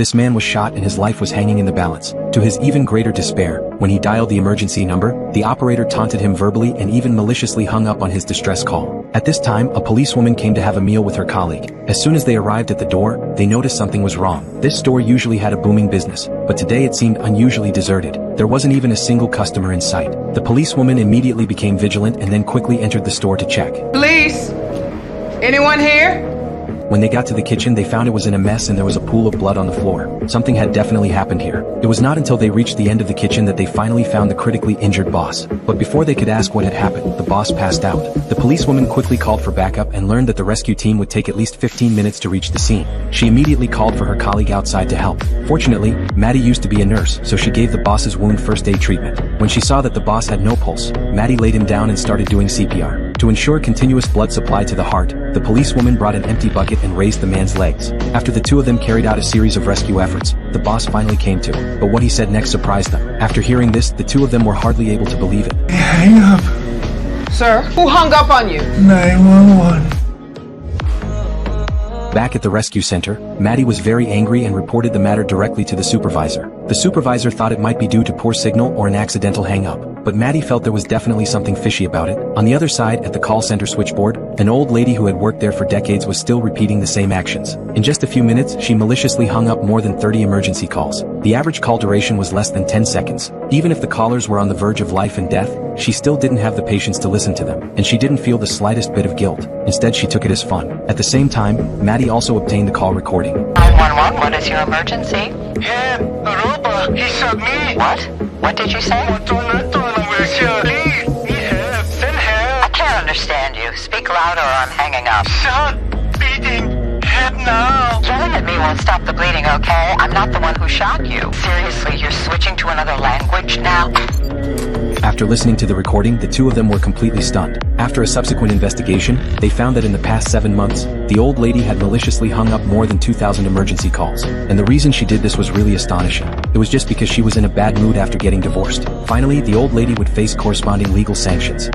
This man was shot and his life was hanging in the balance. To his even greater despair, when he dialed the emergency number, the operator taunted him verbally and even maliciously hung up on his distress call. At this time, a policewoman came to have a meal with her colleague. As soon as they arrived at the door, they noticed something was wrong. This store usually had a booming business, but today it seemed unusually deserted. There wasn't even a single customer in sight. The policewoman immediately became vigilant and then quickly entered the store to check. Police! Anyone here? When they got to the kitchen, they found it was in a mess and there was a pool of blood on the floor. Something had definitely happened here. It was not until they reached the end of the kitchen that they finally found the critically injured boss. But before they could ask what had happened, the boss passed out. The policewoman quickly called for backup and learned that the rescue team would take at least 15 minutes to reach the scene. She immediately called for her colleague outside to help. Fortunately, Maddie used to be a nurse, so she gave the boss's wound first aid treatment. When she saw that the boss had no pulse, Maddie laid him down and started doing CPR. To ensure continuous blood supply to the heart, the policewoman brought an empty bucket and raised the man's legs. After the two of them carried out a series of rescue efforts, the boss finally came to. But what he said next surprised them. After hearing this, the two of them were hardly able to believe it. Hang up. Sir, who hung up on you? 911. Back at the rescue center, Maddie was very angry and reported the matter directly to the supervisor. The supervisor thought it might be due to poor signal or an accidental hang-up, but Maddie felt there was definitely something fishy about it. On the other side, at the call center switchboard, an old lady who had worked there for decades was still repeating the same actions. In just a few minutes, she maliciously hung up more than 30 emergency calls. The average call duration was less than 10 seconds. Even if the callers were on the verge of life and death, she still didn't have the patience to listen to them, and she didn't feel the slightest bit of guilt. Instead, she took it as fun. At the same time, Maddie also obtained the call recording. 911, what is your emergency? Hey, Aruba, he shot me. What? What did you say? I can't understand you. Speak louder or I'm hanging up. Shot, beating, head now. Yelling at me won't stop the bleeding, okay? I'm not the one who shot you. Seriously, you're switching to another language now? After listening to the recording, the two of them were completely stunned. After a subsequent investigation, they found that in the past 7 months, the old lady had maliciously hung up more than 2,000 emergency calls. And the reason she did this was really astonishing. It was just because she was in a bad mood after getting divorced. Finally, the old lady would face corresponding legal sanctions.